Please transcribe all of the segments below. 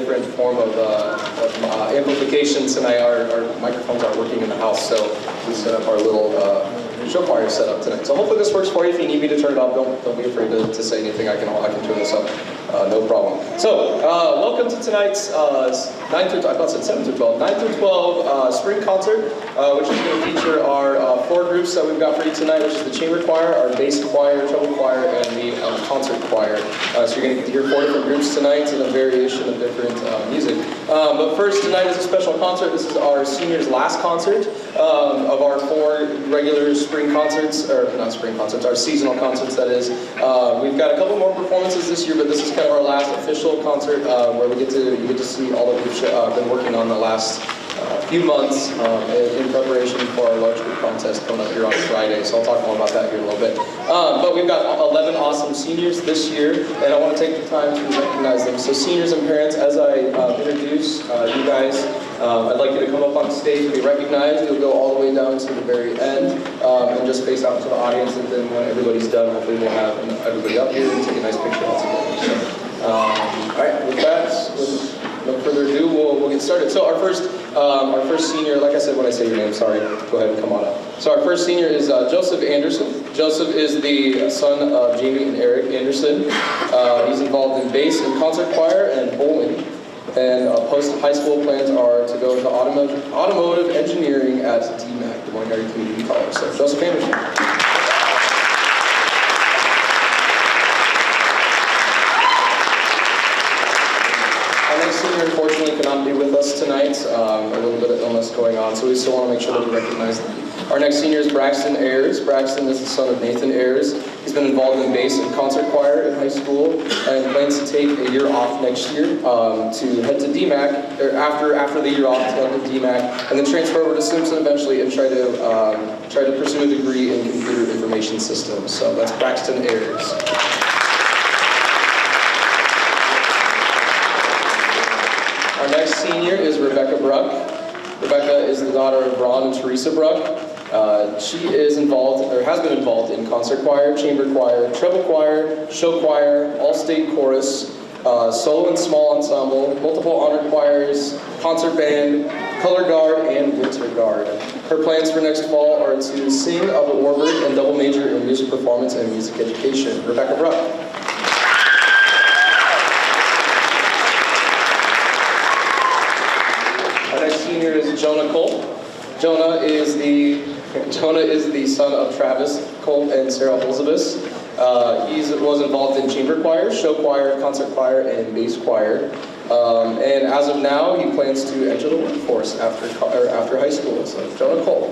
different form of amplification tonight. Our microphones aren't working in the house, so we set up our little show choir setup tonight. So hopefully this works for you. If you need me to turn it off, don't be afraid to say anything. I can turn this up. No problem. So, welcome to tonight's 9 through 12 spring concert, which is going to feature our 4 groups that we've got for you tonight, which is the chamber choir, our bass choir, treble choir, and the concert choir. So you're going to get to hear 4 different groups tonight and a variation of different music. But first, tonight is a special concert. This is our seniors' last concert of our 4 regular spring concerts, or not spring concerts, our seasonal concerts, that is. We've got a couple more performances this year, but this is kind of our last official concert where you get to see all that we've been working on the last few months in preparation for our large group contest coming up here on Friday. So I'll talk more about that here in a little bit. But we've got 11 awesome seniors this year, and I want to take the time to recognize them. So seniors and parents, as I introduce you guys, I'd like you to come up on stage and be recognized. You'll go all the way down to the very end and just face out to the audience, and then when everybody's done, hopefully we'll have everybody up here and take a nice picture all together. So, all right, with that, with no further ado, we'll get started. So our first senior, like I said when I say your name, sorry, go ahead and come on up. So our first senior is Joseph Anderson. Joseph is the son of Jamie and Eric Anderson. He's involved in bass and concert choir and bowling. And post-high school plans are to go to automotive engineering at DMAC, Des Moines Area Community College. So Joseph Anderson. Senior, unfortunately, cannot be with us tonight. A little bit of illness going on, so we still want to make sure that we recognize them. Our next senior is Braxton Ayers. Braxton is the son of Nathan Ayers. He's been involved in bass and concert choir in high school and plans to take a year off next year to head to DMAC, or after the year off to head to DMAC, and then transfer over to Simpson eventually and try to pursue a degree in computer information systems. So that's Braxton Ayers. Our next senior is Rebecca Bruck. Rebecca is the daughter of Ron and Teresa Bruck. She is involved, or has been involved in concert choir, chamber choir, treble choir, show choir, all-state chorus, solo and small ensemble, multiple honor choirs, concert band, color guard, and winter guard. Her plans for next fall are to sing up at Warburg and double major in music performance and music education. Rebecca Bruck. Senior is Jonah Cole. Jonah is the son of Travis Cole and Sarah Holzabus. He was involved in chamber choir, show choir, concert choir, and bass choir. And as of now, he plans to enter the workforce after high school. So Jonah Cole.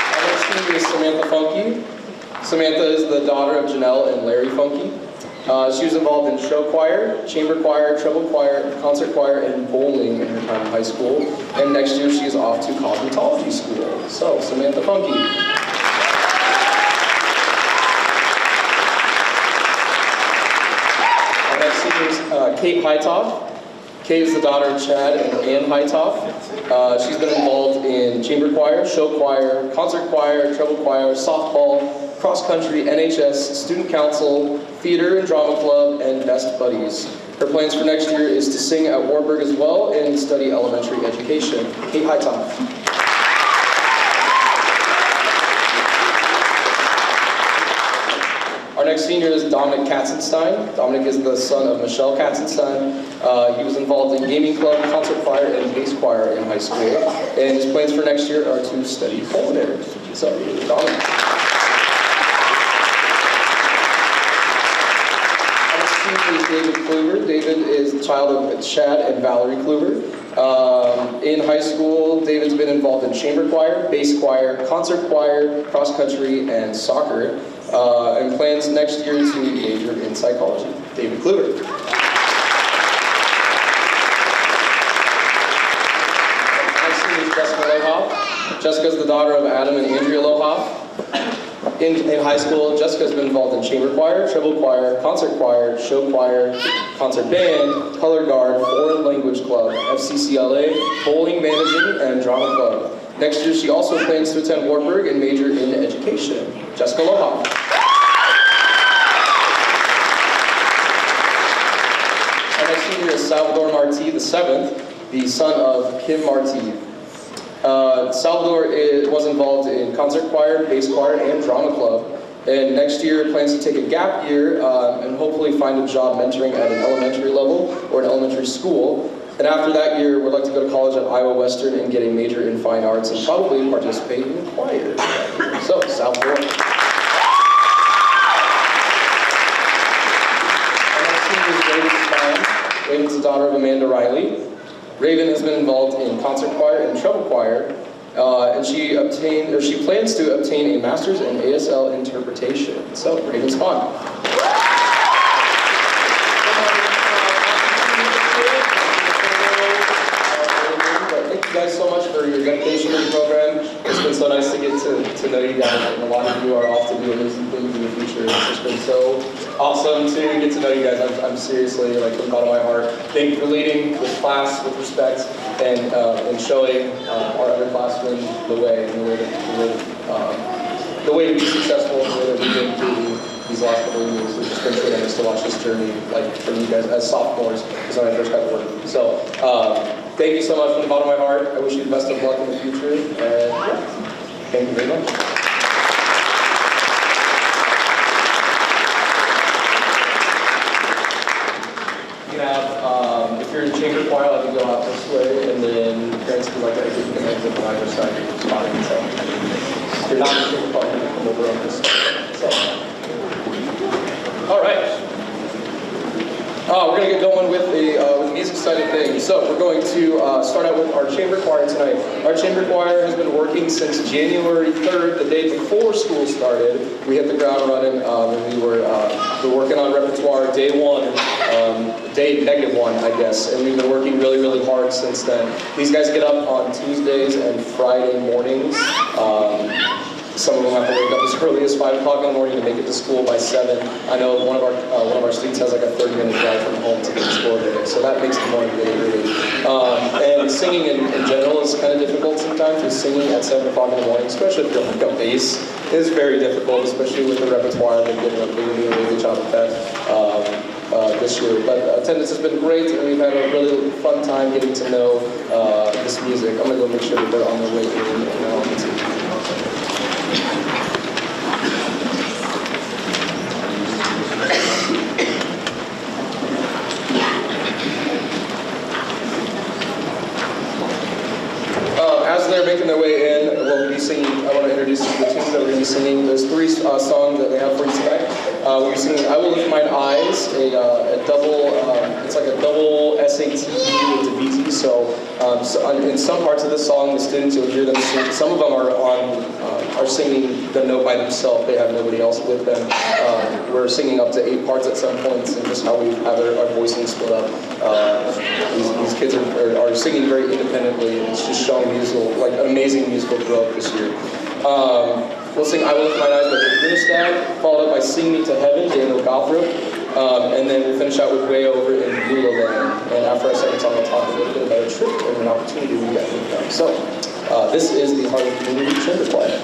Our next senior is Samantha Funke. Samantha is the daughter of Janelle and Larry Funke. She was involved in show choir, chamber choir, treble choir, concert choir, and bowling in her time in high school. And next year she is off to cosmetology school. So, Samantha Funke. Our next senior is Kate Hightoff. Kate is the daughter of Chad and Ann Hightoff. She's been involved in chamber choir, show choir, concert choir, treble choir, softball, cross country, NHS, student council, theater and drama club, and best buddies. Her plans for next year is to sing at Warburg as well and study elementary education. Kate Hightoff. Our next senior is Dominic Katzenstein. Dominic is the son of Michelle Katzenstein. He was involved in gaming club, concert choir, and bass choir in high school. And his plans for next year are to study culinary. So, Dominic. Is David Kluver. David is the child of Chad and Valerie Kluver. In high school, David's been involved in chamber choir, bass choir, concert choir, cross country, and soccer, and plans next year to major in psychology. David Kluver. Next is Jessica Lohoff. Jessica is the daughter of Adam and Andrea Lohoff. In high school, Jessica's been involved in chamber choir, treble choir, concert choir, show choir, concert band, color guard, foreign language club, FCCLA, bowling, managing, and drama club. Next year, she also plans to attend Warburg and major in education. Jessica Lohoff. Salvador Marti VII, the son of Kim Marti. Salvador was involved in concert choir, bass choir, and drama club. And next year plans to take a gap year and hopefully find a job mentoring at an elementary level or an elementary school. And after that year, we'd like to go to college at Iowa Western and get a major in fine arts and probably participate in choir. So, Salvador. Our next singer is Raven Spahn. Raven's the daughter of Amanda Riley. Raven has been involved in concert choir and treble choir, and she plans to obtain a master's in ASL interpretation. So, Raven Spahn. Thank you guys so much for your dedication to the program. It's been so nice to get to know you guys, and a lot of you are off to do amazing things in the future. It's just been so awesome to get to know you guys. I'm seriously, like, from the bottom of my heart, thank you for leading this class with respect and showing our underclassmen the way, and the way to be successful, and the way that we've been through these last couple of years. It's just been so nice to watch this journey, like, from you guys as sophomores, because when I first got to work. So, thank you so much from the bottom of my heart. I wish you the best of luck in the future, and yeah, thank you very much. You can have, if you're in chamber choir, I can go out this way, and then parents can like exit, you can exit on either side of your spot. So, if you're not in chamber choir, you can come over on this side. So, all right. We're going to get going with the music side of things. So we're going to start out with our chamber choir tonight. Our chamber choir has been working since January 3rd, the day before school started. We hit the ground running, and we were working on repertoire day one, day -1, I guess, and we've been working really, really hard since then. These guys get up on Tuesdays and Friday mornings. Some of them have to wake up as early as 5 o'clock in the morning to make it to school by 7. I know one of our students has like a 30-minute drive from home to get to school every day, so that makes the morning really, really. And singing in general is kind of difficult sometimes. With singing at 7 o'clock in the morning, especially if you're like a bass, is very difficult, especially with the repertoire. They're doing a really good job with that this year. But attendance has been great, and we've had a really fun time getting to know this music. I'm gonna go make sure that they're on their way in now. As they're making their way in, we'll be singing. I want to introduce you to the tunes that we're going to be singing. There's 3 songs that they have for you tonight. We'll be singing "I Will Lift Mine Eyes," a double. It's like a double SAT with Divisi. So in some parts of the song, the students, you'll hear them sing. Some of them are singing the note by themselves. They have nobody else with them. We're singing up to 8 parts at some points, and just how we have our voicing split up. These kids are singing very independently, and it's just showing an amazing musical growth this year. We'll sing "I Will Lift Mine Eyes" by Rick Grunstad, followed up by "Sing Me to Heaven," Daniel Gothrop, and then we'll finish out with "Way Over in Lula Land." And after our second song, I'll talk a little bit about a trip and an opportunity we got with them. So, this is the Harlan Community Chamber Choir.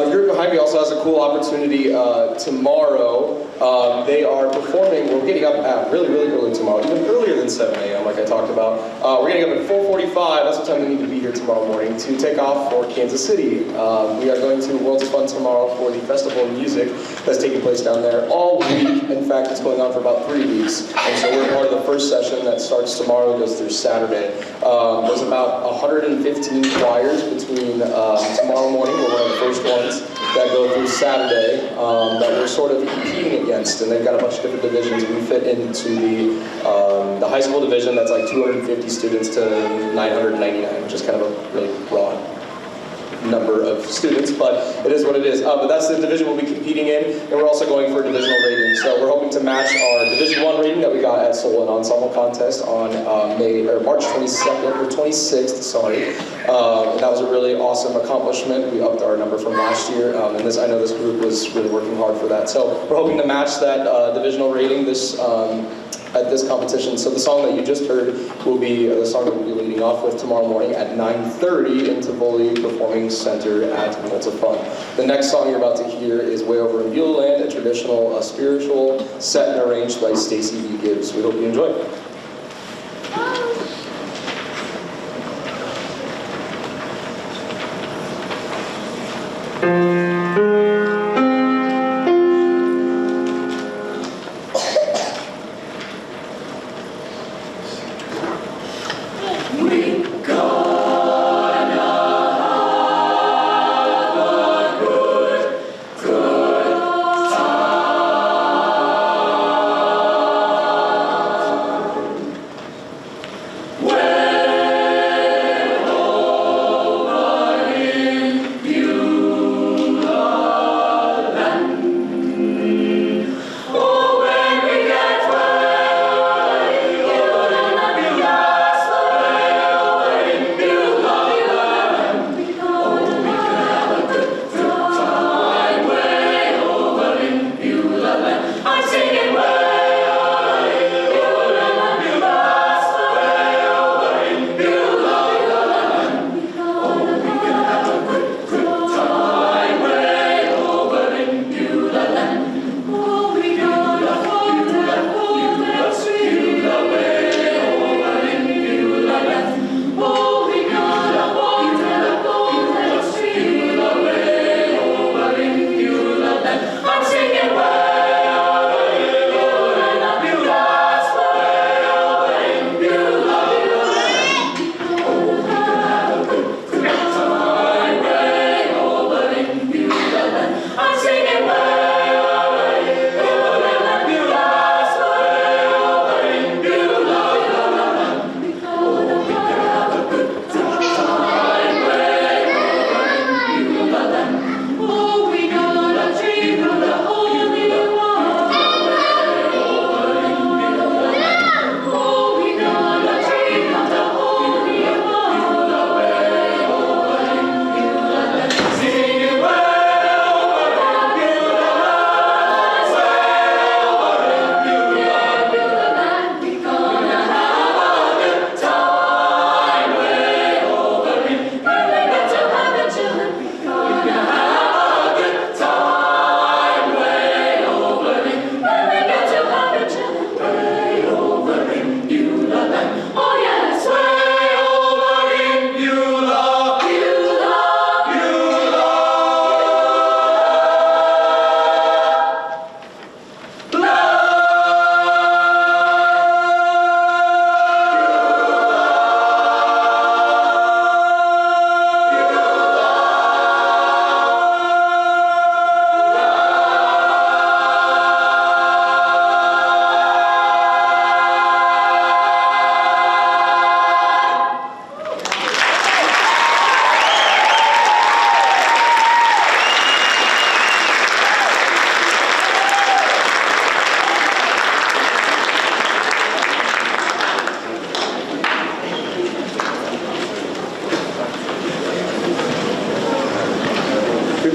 The group behind me also has a cool opportunity tomorrow. They are performing, we're getting up at really early tomorrow, even earlier than 7 a.m. like I talked about. We're getting up at 4:45, that's what time we need to be here tomorrow morning, to take off for Kansas City. We are going to Worlds of Fun tomorrow for the Festival of Music that's taking place down there all week. In fact, it's going on for about 3 weeks. And so we're part of the first session that starts tomorrow and goes through Saturday. There's about 115 choirs between tomorrow morning, we're one of the first ones, that go through Saturday that we're sort of competing against, and they've got a bunch of different divisions. We fit into the high school division that's like 250 students to 999, which is kind of a really broad number of students, but it is what it is. But that's the division we'll be competing in, and we're also going for a divisional rating. So we're hoping to match our Division I rating that we got at Solon Ensemble Contest on March 22nd or 26th. Sorry, and that was a really awesome accomplishment. We upped our number from last year, and I know this group was really working hard for that. So we're hoping to match that divisional rating at this competition. So the song that you just heard will be the song that we'll be leading off with tomorrow morning at 9:30 in Tivoli Performing Center at Municipal. The next song you're about to hear is Way Over in Beulah Land, a traditional spiritual set and arranged by Stacey B. Gibbs. We hope you enjoy.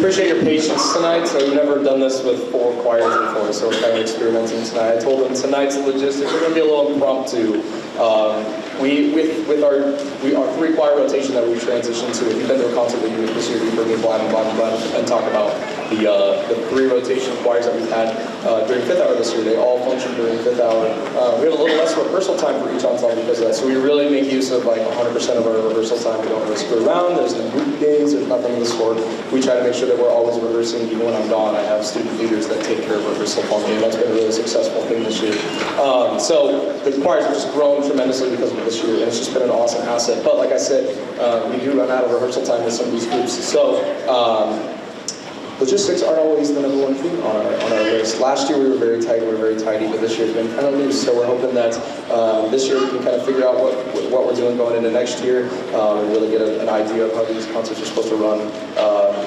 Appreciate your patience tonight. So we've never done this with 4 choirs before, so we're kind of experimenting tonight. I told them tonight's logistics, we're going to be a little impromptu. With our 3-choir rotation that we've transitioned to, if you've been to a concert with you this year, you've heard me blah, and talk about the 3 rotation choirs that we've had during 5th hour this year. They all function during 5th hour. We have a little less rehearsal time for each ensemble because of that, so we really make use of like 100% of our rehearsal time. We don't really screw around. There's no group days. There's nothing of the sort. We try to make sure that we're always rehearsing. Even when I'm gone, I have student leaders that take care of rehearsal for me, and that's been a really successful thing this year. So the choirs have just grown tremendously because of this year, and it's just been an awesome asset. But like I said, we do run out of rehearsal time with some of these groups. So logistics aren't always the #1 thing on our list. Last year we were very tight, we were very tidy, but this year's been kind of loose. So we're hoping that this year we can kind of figure out what we're doing going into next year and really get an idea of how these concerts are supposed to run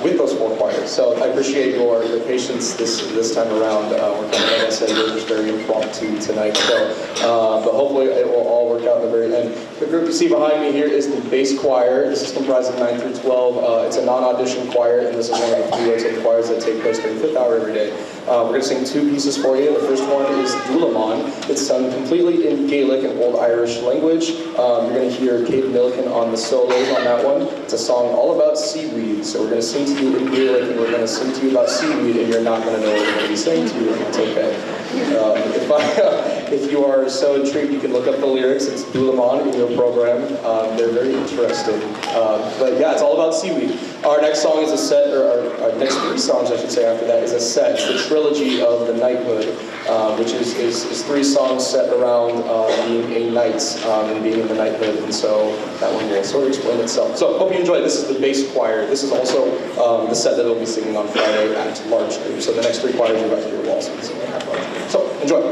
with those 4 choirs. So I appreciate your patience this time around. We're kind of, like I said, we're just very impromptu tonight. So, but hopefully it will all work out in the very end. The group you see behind me here is the bass choir. This is comprised of 9 through 12. It's a non-audition choir, and this is one of the 3 rotating choirs that take place during 5th hour every day. We're going to sing 2 pieces for you. The first one is Dulamon. It's sung completely in Gaelic and Old Irish language. You're going to hear Kate Milliken on the solos on that one. It's a song all about seaweed. So we're going to sing to you in Gaelic, and we're going to sing to you about seaweed, and you're not going to know what we're going to be saying to you, and it's okay. If you are so intrigued, you can look up the lyrics. It's Dulamon in your program. They're very interesting. But yeah, it's all about seaweed. Our next song is a set, or our next 3 songs, I should say, after that, is a set. It's the trilogy of the knighthood, which is 3 songs set around being a knight and being in the knighthood. And so that one will sort of explain itself. So hope you enjoy. This is the bass choir. This is also the set that we'll be singing on Friday at large group. So the next 3 choirs you're about to hear will also be singing at large group. So enjoy.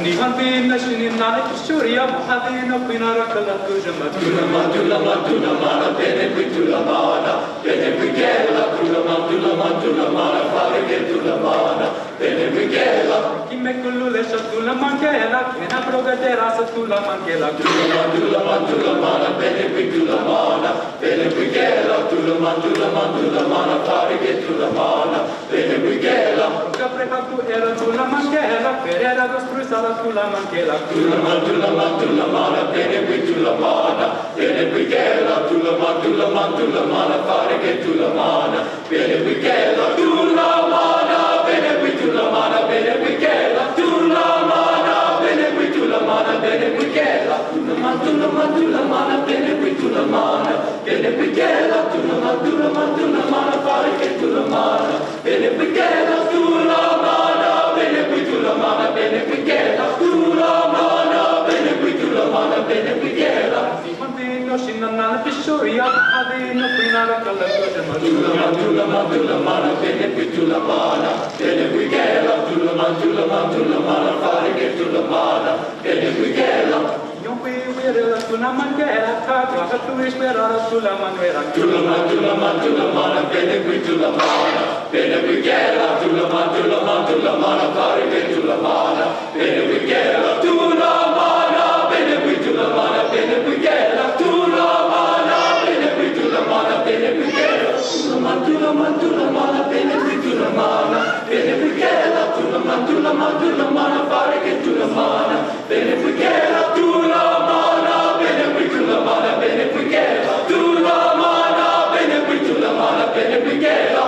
Nihanti nashini nani kishuriya mahadina pinara kala kujama tulamana bene pitulamana bene brigela tulamana farige tulamana bene brigela kimme kullu lesha tulamangela kena progadera sa tulamangela tulamana bene brigela tulamana farige tulamana bene brigela capreka tu era tulamangela perera costruisala tulamangela tulamana bene brigela tulamana farige tulamana bene brigela tulamana bene brigela bene brigela tulamana bene brigela bene brigela tulamana bene brigela tulamana farige tulamana bene brigela tulamana bene brigela tulamana bene brigela Mantino shinana pishoria adino pinara kala tulamana bene brigela tulamana farige tulamana bene brigela Yompi tulamangela kaga tu esperara tulamangela tulamana bene brigela tulamana farige tulamana bene brigela tulamana bene brigela bene brigela tulamana bene brigela bene brigela tulamana bene brigela tulamana farige tulamana bene brigela tulamana bene brigela tulamana bene brigela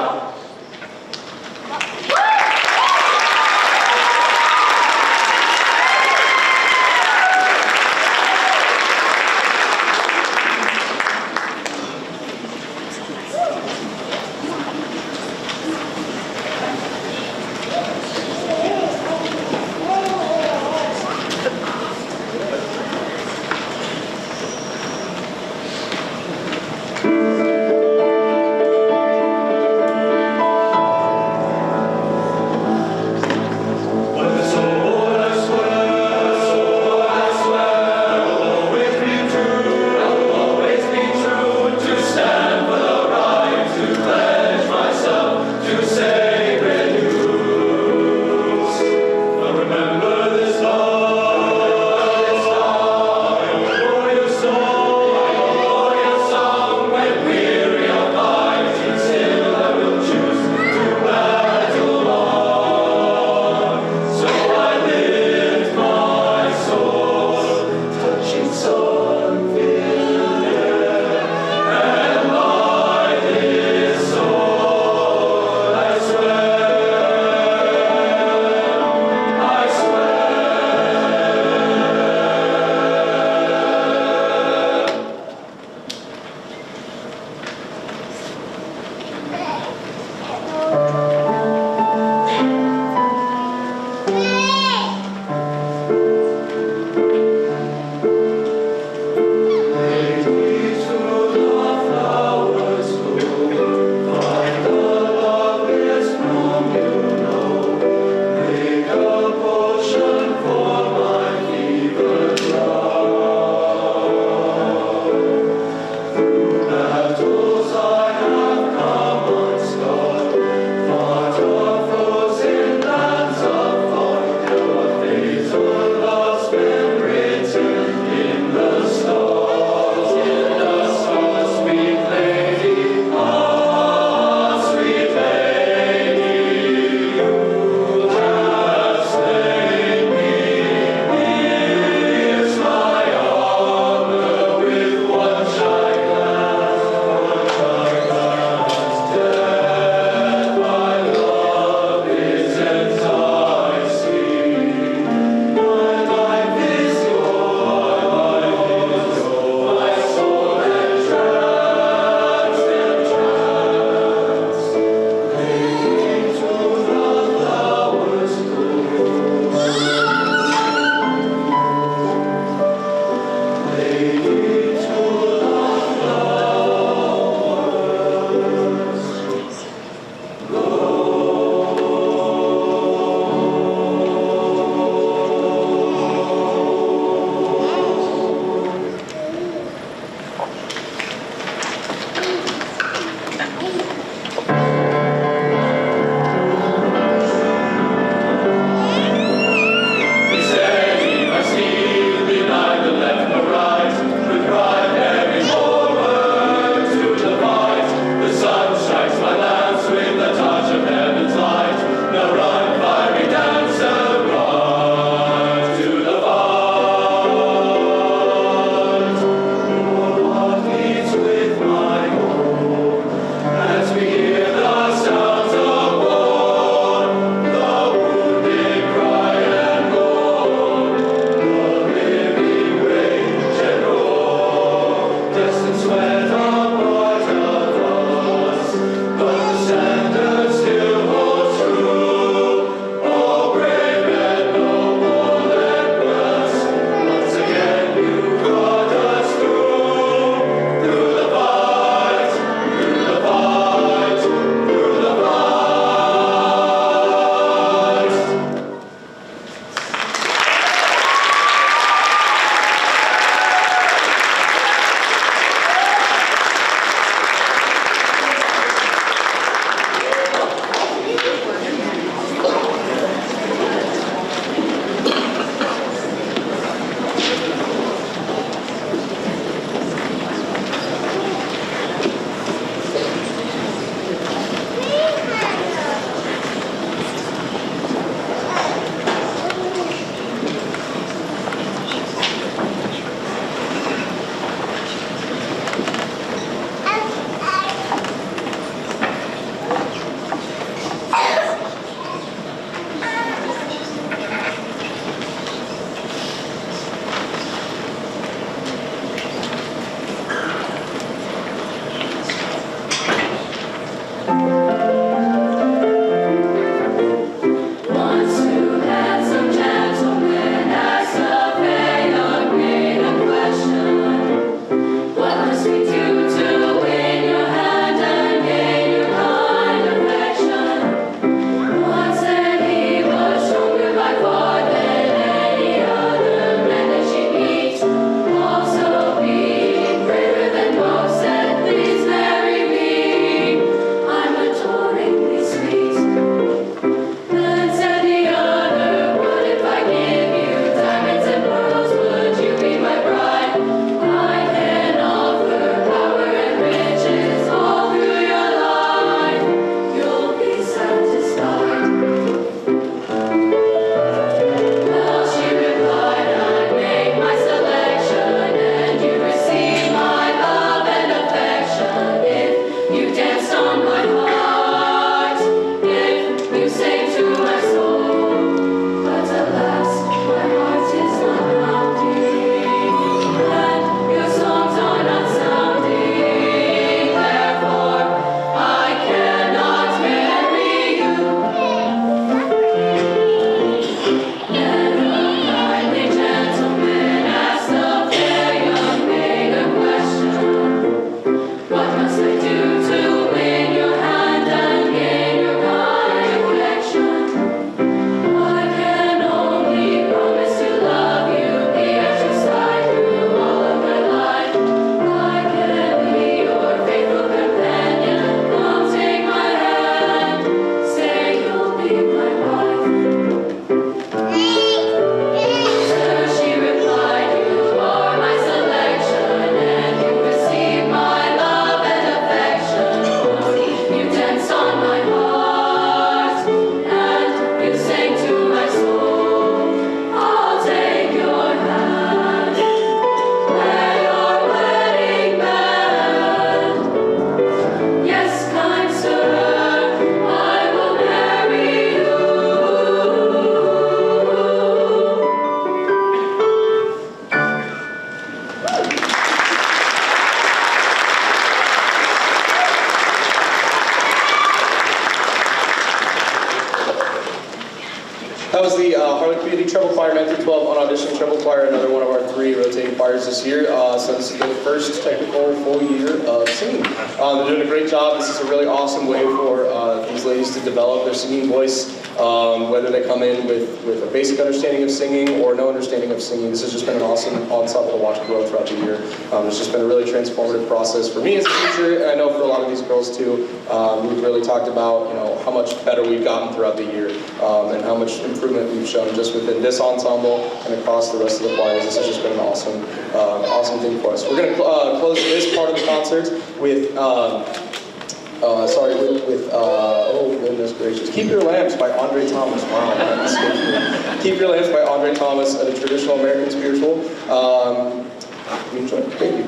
That was the Harlan Community Treble Choir 9 through 12 on-auditioning treble choir, another one of our 3 rotating choirs this year. So this is their first technical full year of singing. They're doing a great job. This is a really awesome way for these ladies to develop their singing voice, whether they come in with a basic understanding of singing or no understanding of singing. This has just been an awesome ensemble to watch grow throughout the year. It's just been a really transformative process for me as a teacher, and I know for a lot of these girls too. We've really talked about how much better we've gotten throughout the year, and how much improvement we've shown just within this ensemble and across the rest of the choirs. This has just been an awesome, awesome thing for us. We're going to close this part of the concert with, oh goodness gracious, Keep Your Lamps by Andre Thomas. Wow, that escaped me. Keep Your Lamps by Andre Thomas, a traditional American spiritual. Enjoy. Thank you.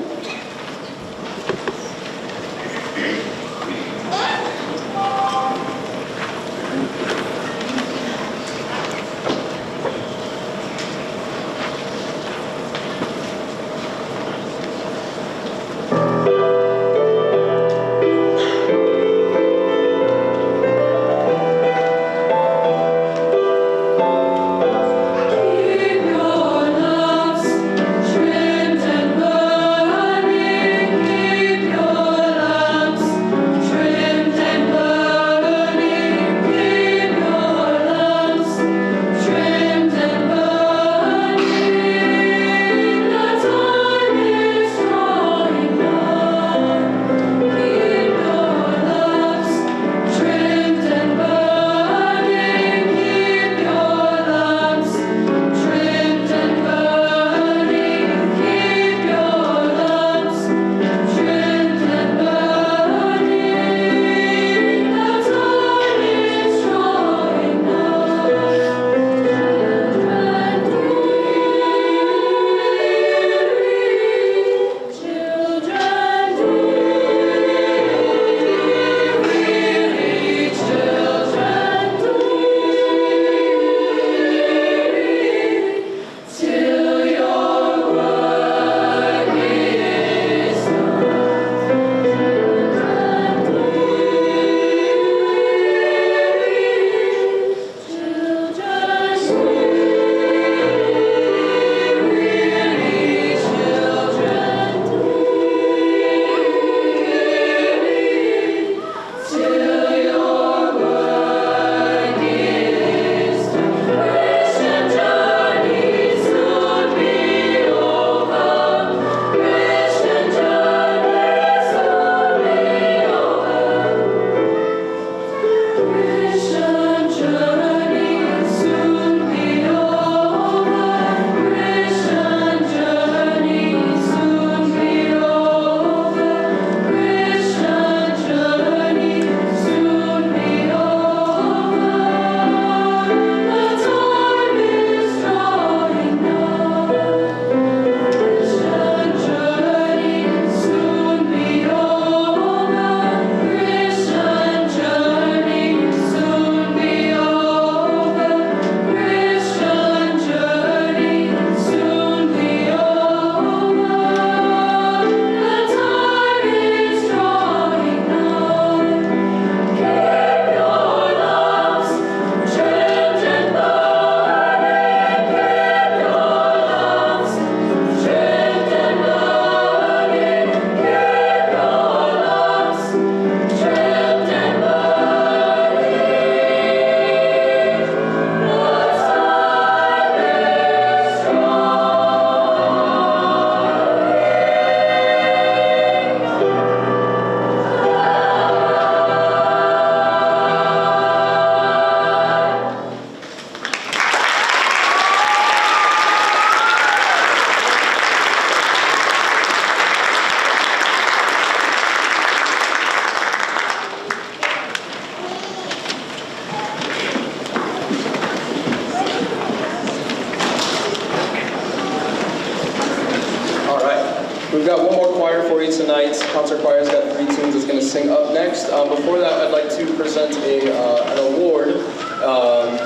We've got one more choir for you tonight. Concert choir's got 3 tunes that's going to sing up next. Before that, I'd like to present an award.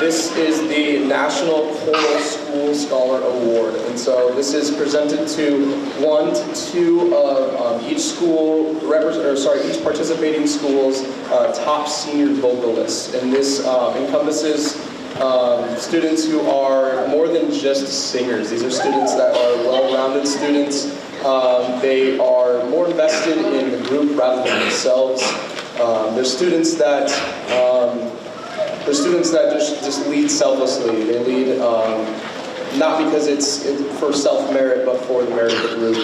This is the National Choral School Scholar Award. And so this is presented to 1 to 2 of each school, each participating school's top senior vocalists. And this encompasses students who are more than just singers. These are students that are well-rounded students. They are more invested in the group rather than themselves. They're students that just lead selflessly. They lead not because it's for self-merit, but for the merit of the group.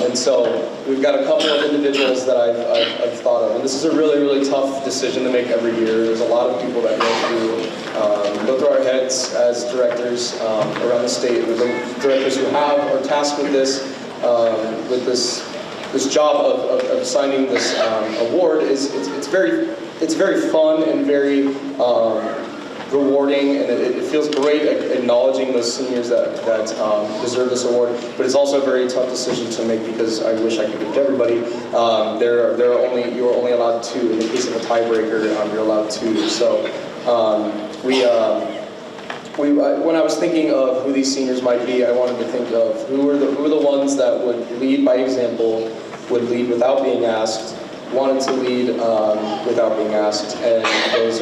And so we've got a couple of individuals that I've thought of. And this is a really, really tough decision to make every year. There's a lot of people that go through our heads as directors around the state. The directors who are tasked with this job of assigning this award it's very fun and very rewarding, and it feels great acknowledging those seniors that deserve this award. But it's also a very tough decision to make because I wish I could give it to everybody. You are only allowed two. In the case of a tiebreaker, you're allowed two. So when I was thinking of who these seniors might be, I wanted to think of who are the ones that would lead by example, would lead without being asked, wanted to lead without being asked, and those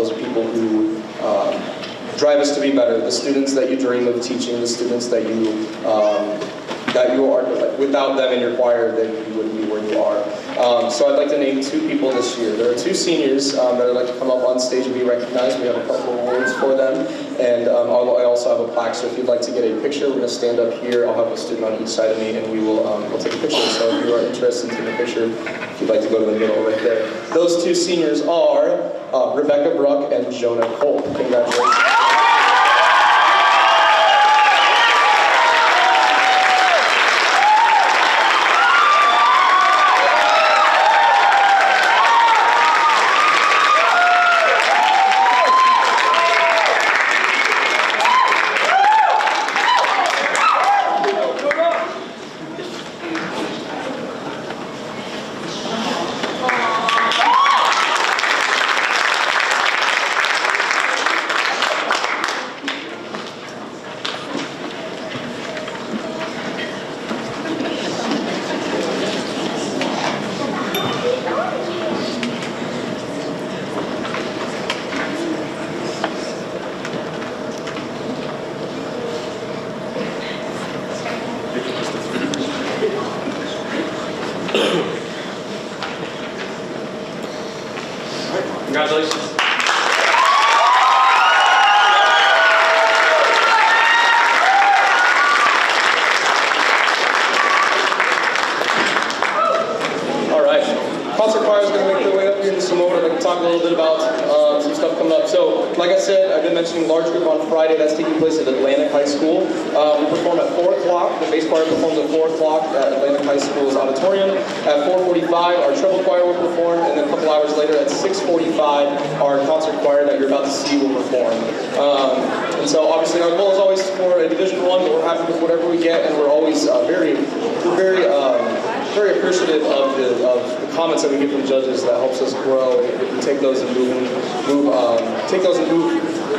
are people who drive us to be better. The students that you dream of teaching, the students that you are, without them in your choir, then you wouldn't be where you are. So I'd like to name two people this year. There are two seniors that I'd like to come up on stage and be recognized. We have a couple of awards for them, and I also have a plaque. So if you'd like to get a picture, we're going to stand up here. I'll have a student on each side of me, and we'll take a picture. So if you are interested in taking a picture, if you'd like to go to the middle right there. Those two seniors are Rebecca Bruck and Jonah Cole. Congratulations. Congratulations. All right. Concert choir is going to make their way up here in just a moment. I'd like to talk a little bit about some stuff coming up. So, like I said, I've been mentioning large group on Friday. That's taking place at Atlantic High School. We perform at 4 o'clock. The bass choir performs at 4 o'clock at Atlantic High School's auditorium. At 4:45, our treble choir will perform, and then a couple hours later at 6:45, our concert choir that you're about to see will perform. And so, obviously, our goal is always for a Division I, but we're happy with whatever we get, and we're always very appreciative of the comments that we get from judges. That helps us grow and take those and move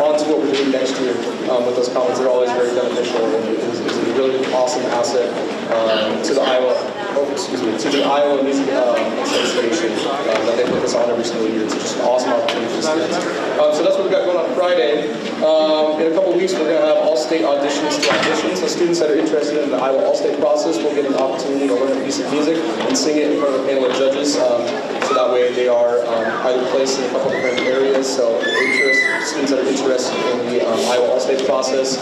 on to what we're doing next year. With those comments, they're always very beneficial, and it's a really awesome asset to the Iowa Music Association that they put this on every single year. It's just an awesome opportunity for students. So that's what we got going on Friday. In a couple weeks, we're going to have all-state auditions to audition. So students that are interested in the Iowa all-state process will get an opportunity to learn a piece of music and sing it in front of a panel of judges. So that way they are either placed in a couple different areas. So students that are interested in the Iowa all-state process.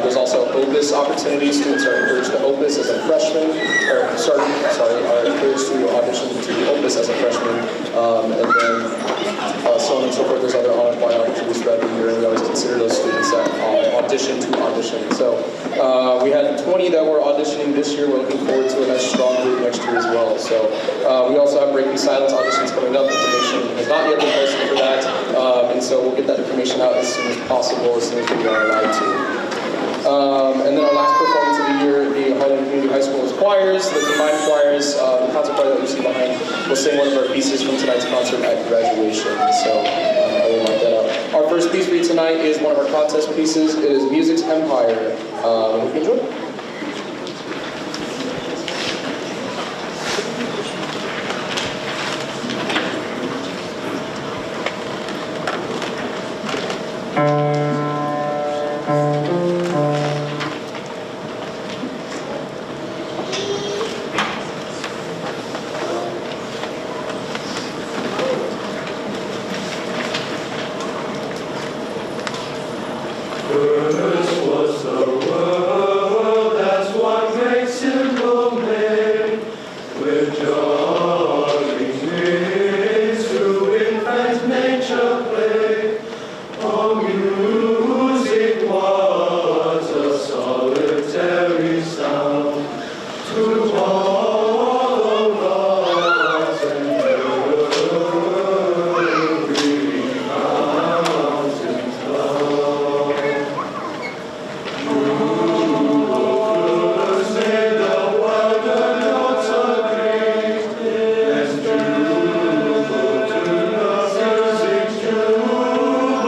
There's also Opus opportunities. Students are encouraged to Opus as a freshman, are encouraged to audition to Opus as a freshman, and then so on and so forth. There's other on-apply opportunities throughout the year, and we always consider those students that audition to audition. So we had 20 that were auditioning this year. We're looking forward to a nice strong group next year as well. So we also have Breaking Silence auditions coming up. Information has not yet been posted for that, and so we'll get that information out as soon as possible, as soon as we are allowed to. And then our last performance of the year, the Harlan Community High School's choirs, the combined choirs, the concert choir that you see behind, will sing one of our pieces from tonight's concert at graduation. So I will mark that up. Our first piece for you tonight is one of our contest pieces. It is Music's Empire. Hope you enjoy. First was the world, that's one great simple name, with darling winds through infant nature play. Oh, music was a solitary sound to all the rocks and every mountain cloud. Troopers made the wilder notes agree, and true to the music's jubilee.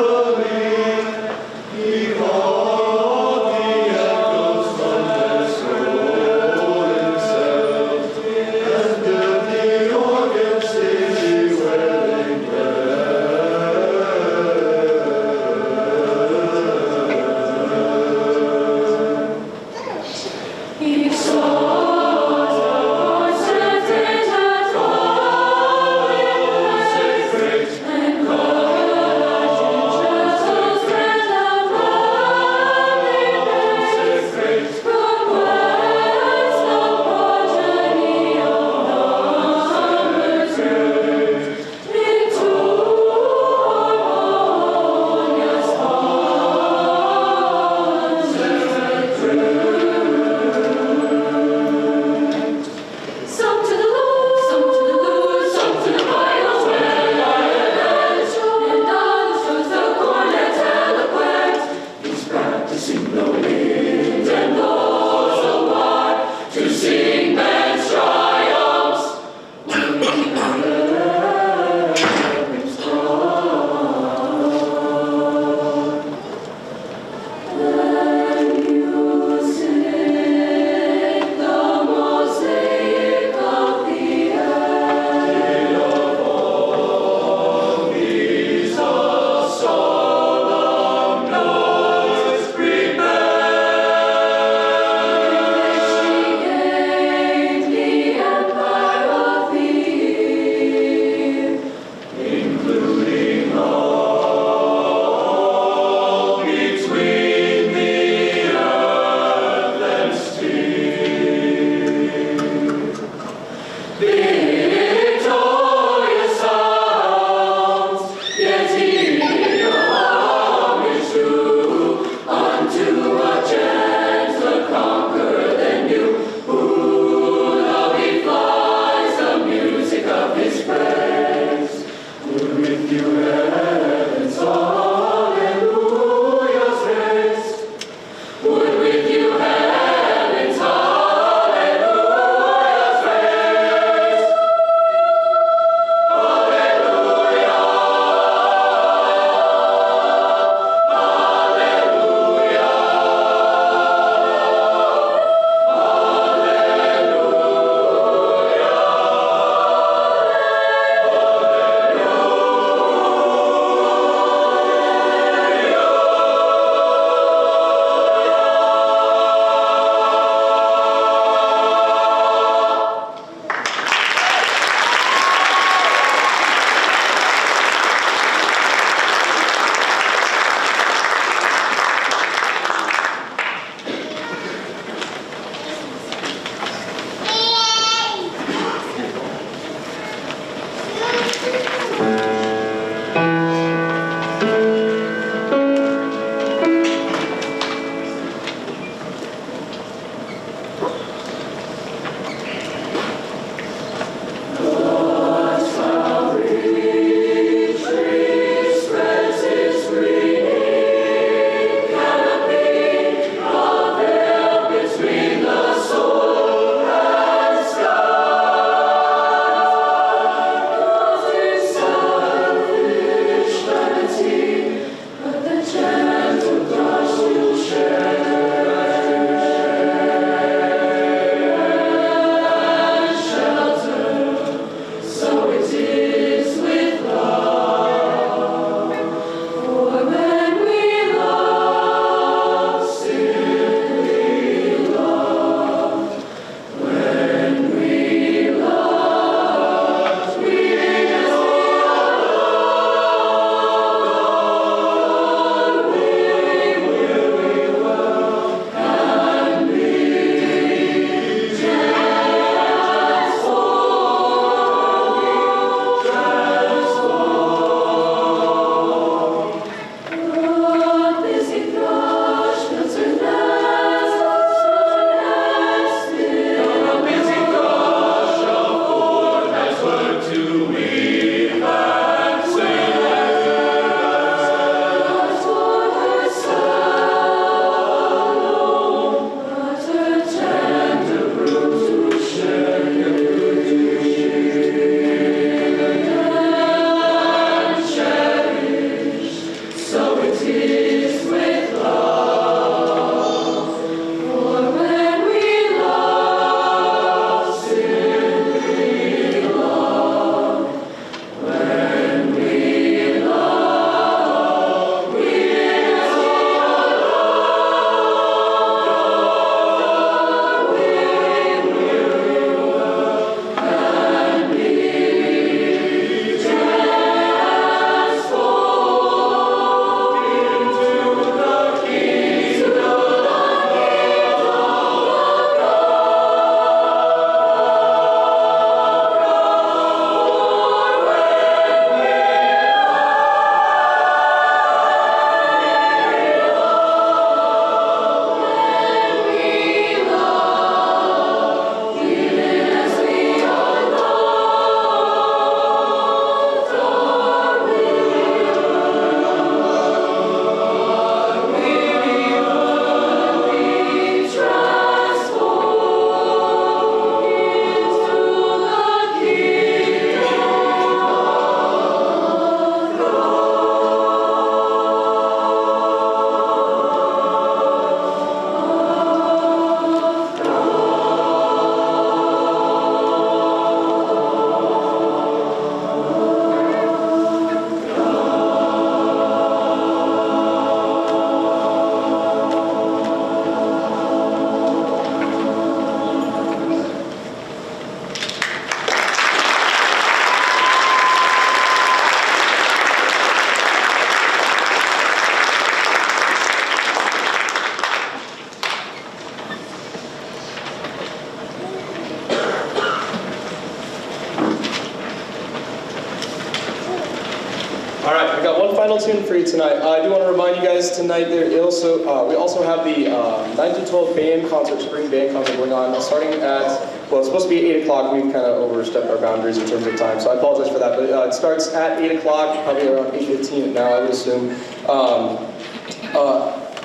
tune for you tonight. I do want to remind you guys tonight we also have the 9 to 12 band concert, spring band concert going on, starting at, well, it's supposed to be 8 o'clock. We've kind of overstepped our boundaries in terms of time, so I apologize for that. But it starts at 8 o'clock, probably around 8:15 now, I would assume.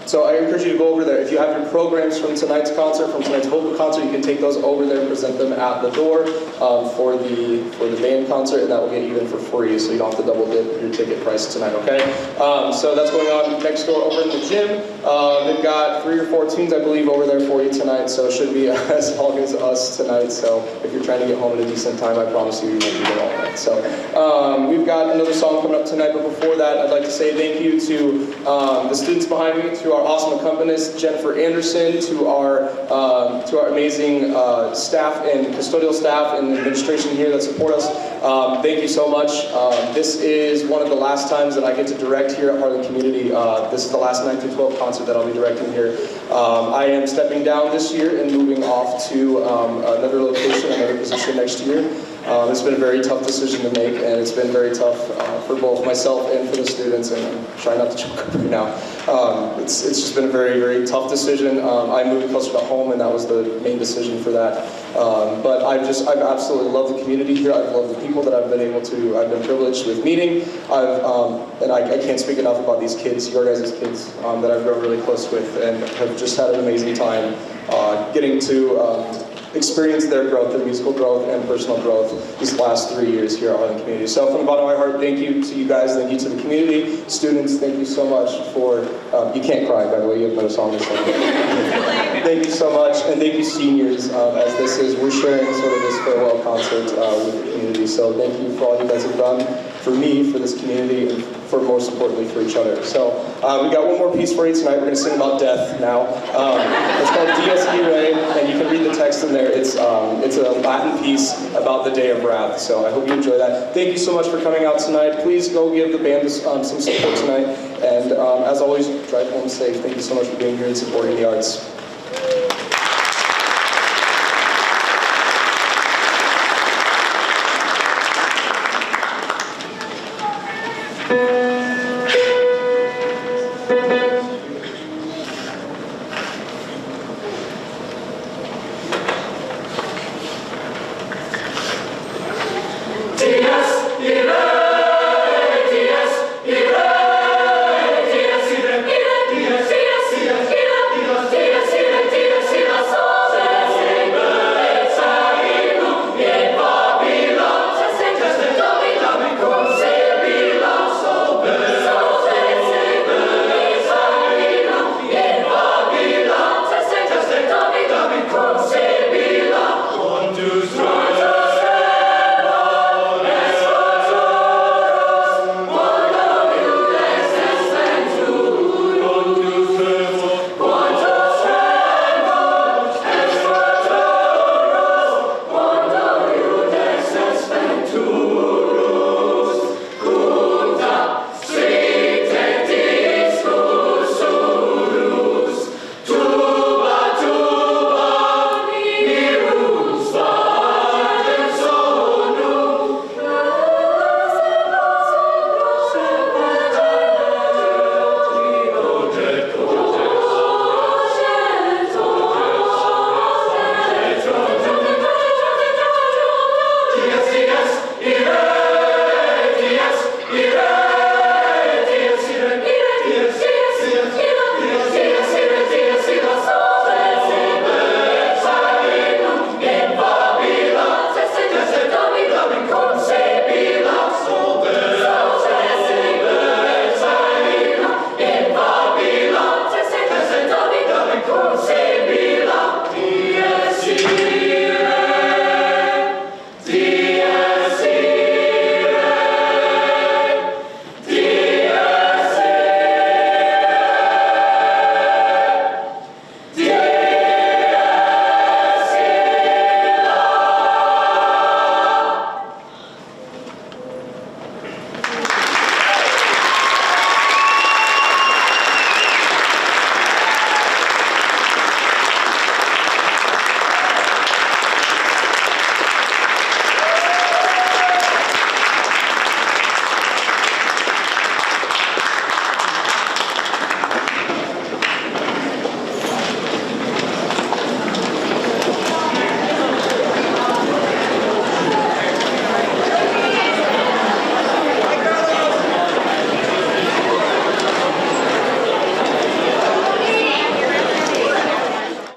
So I encourage you to go over there. If you have your programs from tonight's concert, from tonight's vocal concert, you can take those over there and present them at the door for the band concert, and that will get you in for free, so you don't have to double dip your ticket price tonight, okay? So that's going on next door over in the gym. They've got 3 or 4 tunes, I believe, over there for you tonight, so it should be as long as us tonight. So if you're trying to get home at a decent time, I promise you, you won't be there all night. So we've got another song coming up tonight, but before that, I'd like to say thank you to the students behind me, to our awesome accompanist, Jennifer Anderson, to our amazing staff and custodial staff and administration here that support us. Thank you so much. This is one of the last times that I get to direct here at Harlan Community. This is the last 9 through 12 concert that I'll be directing here. I am stepping down this year and moving off to another location, another position next year. It's been a very tough decision to make, and it's been very tough for both myself and for the students, and I'm trying not to choke up right now. It's just been a very, very tough decision. I moved closer to home, and that was the main decision for that. But I've absolutely loved the community here. I've loved the people that I've been privileged with meeting. And I can't speak enough about these kids, your guys' kids, that I've grown really close with, and have just had an amazing time getting to experience their growth, their musical growth and personal growth these last 3 years here at Harlan Community. So from the bottom of my heart, thank you to you guys, thank you to the community. Students, thank you so much for, you can't cry, by the way, you have no song to sing. Thank you so much, and thank you seniors, as we're sharing sort of this farewell concert with the community. So thank you for all you guys have done for me, for this community, and for most importantly for each other. So we got one more piece for you tonight. We're going to sing about death now. It's called Dies Irae, and you can read the text in there. It's a Latin piece about the day of wrath. So I hope you enjoy that. Thank you so much for coming out tonight. Please go give the band some support tonight. And as always, drive home safe. Thank you so much for being here and supporting the arts.